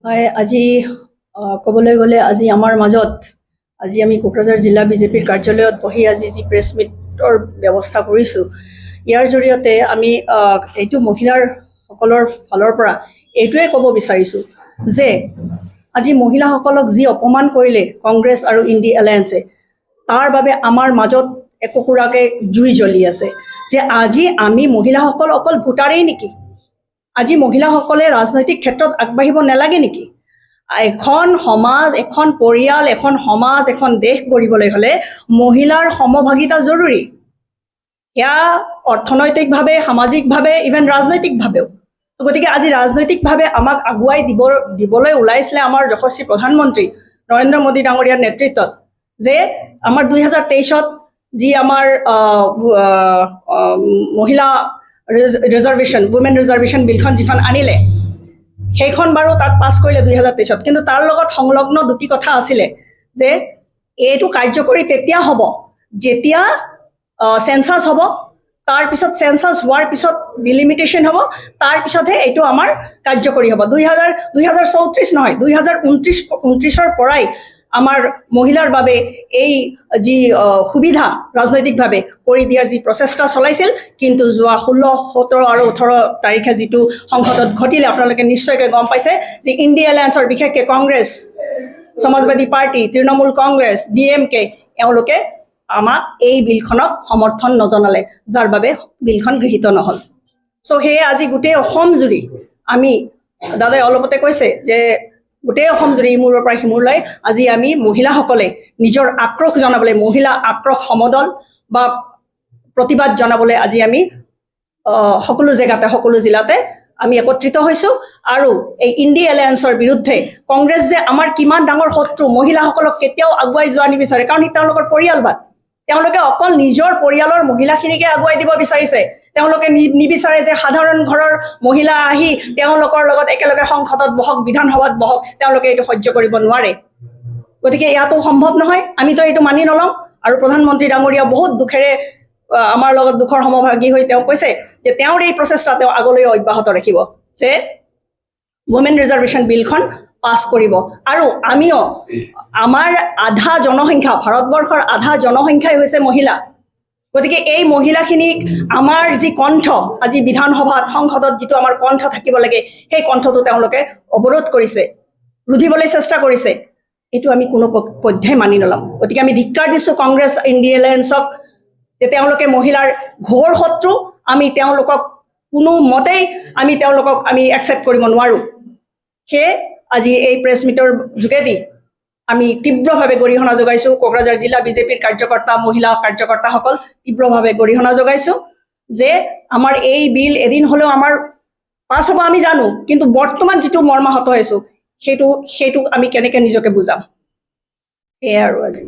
হয় আজি ক'বলৈ গ'লে আজি আমাৰ মাজত আজি আমি কোকৰাঝাৰ জিলা বিজেপিৰ কাৰ্যালয়ত বহি আজি যি প্ৰেছ মিটৰ ব্যৱস্থা কৰিছোঁ ইয়াৰ জৰিয়তে আমি এইটো মহিলাৰ সকলৰ ফালৰ পৰা এইটোৱে ক'ব বিচাৰিছোঁ যে আজি মহিলাসকলক যি অপমান কৰিলে কংগ্ৰেছ আৰু ইণ্ডি এলায়েন্সে তাৰ বাবে আমাৰ মাজত একোকুৰাকৈ জুই জ্বলি আছে যে আজি আমি মহিলাসকল অকল ভোটাৰেই নেকি আজি মহিলাসকলে ৰাজনৈতিক ক্ষেত্ৰত আগবাঢ়িব নালাগে নেকি এখন সমাজ এখন পৰিয়াল এখন সমাজ এখন দেশ গঢ়িবলৈ হ'লে মহিলাৰ সমভাগিতা জৰুৰী এয়া অৰ্থনৈতিকভাৱে সামাজিকভাৱে ইভেন ৰাজনৈতিকভাৱেও গতিকে আজি ৰাজনৈতিকভাৱে আমাক আগুৱাই দিবলৈ ওলাইছিলে আমাৰ যশস্বী প্ৰধানমন্ত্ৰী নৰেন্দ্ৰ মোদী ডাঙৰীয়াৰ নেতৃত্বত যে আমাৰ 2023ত যি আমাৰ মহিলা ৰিজাৰ্ভেশ্যন উইমেন ৰিজাৰ্ভেশ্যন বিলখন যিখন আনিলে সেইখন বাৰু তাত পাছ কৰিলে 2023ত কিন্তু তাৰ লগত সংলগ্ন দুটি কথা আছিলে যে এইটো কাৰ্যকৰী তেতিয়া হ'ব যেতিয়া সেন্সাস হ'ব তাৰ পিছত সেন্সাস হোৱাৰ পিছত ডিলিমিটেশ্যন হ'ব তাৰ পিছতহে এইটো আমাৰ কাৰ্যকৰী হ'ব 2034 নহয় 2029ৰ পৰাই আমাৰ মহিলাৰ বাবে এই যি সুবিধা ৰাজনৈতিকভাৱে কৰি দিয়াৰ যি প্ৰচেষ্টা চলাইছিল কিন্তু যোৱা 16, 17 আৰু 18 তাৰিখে যিটো সংসদত ঘটিলে আপোনালোকে নিশ্চয়কৈ গম পাইছে যে ইণ্ডি এলায়েন্সৰ বিশেষকৈ কংগ্ৰেছ সমাজবাদী পাৰ্টি তৃণমূল কংগ্ৰেছ ডিএমকে এওঁলোকে আমাক এই বিলখনক সমৰ্থন নজনালে যাৰ বাবে বিলখন গৃহীত নহ'ল চ' সেয়ে আজি গোটেই অসম জুৰি আমি দাদাই অলপতে কৈছে যে গোটেই অসম জুৰি ইমূৰৰ পৰা সিমূৰলৈ আজি আমি মহিলাসকলে নিজৰ আক্ৰোশ জনাবলৈ মহিলা আক্ৰোশ সমদল বা প্ৰতিবাদ জনাবলৈ আজি আমি সকলো জেগাতে সকলো জিলাতে আমি একত্ৰিত হৈছোঁ আৰু এই ইণ্ডি এলায়েন্সৰ বিৰুদ্ধে কংগ্ৰেছ যে আমাৰ কিমান ডাঙৰ শত্ৰু মহিলাসকলক কেতিয়াও আগুৱাই যোৱা নিবিচাৰে কাৰণ তেওঁলোকৰ পৰিয়ালবাদ তেওঁলোকে অকল নিজৰ পৰিয়ালৰ মহিলাখিনিকে আগুৱাই দিব বিচাৰিছে তেওঁলোকে নিবিচাৰে যে সাধাৰণ ঘৰৰ মহিলা আহি তেওঁলোকৰ লগত একেলগে সংসদত বহক বিধানসভাত বহক তেওঁলোকে এইটো সহ্য কৰিব নোৱাৰে গতিকে ইয়াতো সম্ভৱ নহয় আমিতো এইটো মানি নলওঁ আৰু প্ৰধানমন্ত্ৰী ডাঙৰীয়া বহুত দুখেৰে আমাৰ লগত দুখৰ সমভাগী হৈ তেওঁ কৈছে যে তেওঁৰ এই প্ৰচেষ্টা তেওঁ আগলৈ অব্যাহত ৰাখিব যে উইমেন ৰিজাৰ্ভেশ্যন বিলখন পাছ কৰিব আৰু আমিও আমাৰ আধা জনসংখ্যা ভাৰতবৰ্ষৰ আধা জনসংখ্যাই হৈছে মহিলা গতিকে এই মহিলাখিনিক আমাৰ যি কণ্ঠ আজি বিধানসভাত সংসদত যিটো আমাৰ কণ্ঠ থাকিব লাগে সেই কণ্ঠটো তেওঁলোকে অৱৰোধ কৰিছে ৰুধিবলৈ চেষ্টা কৰিছে এইটো আমি কোনো পধ্যে মানি নলওঁ গতিকে আমি ধিক্কাৰ দিছোঁ কংগ্ৰেছ ইণ্ডি এলায়েন্সক যে তেওঁলোকে মহিলাৰ ঘোৰ শত্ৰু আমি তেওঁলোকক কোনো মতেই আমি তেওঁলোকক আমি একচেপ্ট কৰিব নোৱাৰোঁ সেয়ে আজি এই প্ৰেছ মিটৰ যোগেদি আমি তীব্ৰভাৱে গৰিহণা যোগাইছোঁ কোকৰাঝাৰ জিলা বিজেপিৰ কাৰ্যকৰ্তা মহিলা কাৰ্যকৰ্তাসকল তীব্ৰভাৱে গৰিহণা যোগাইছোঁ যে আমাৰ এই বিল এদিন হ'লেও আমাৰ পাছ হ'ব আমি জানো কিন্তু বৰ্তমান যিটো মৰ্মাহত হৈছোঁ সেইটো আমি কেনেকৈ নিজকে বুজাম এয়াই আৰু আজি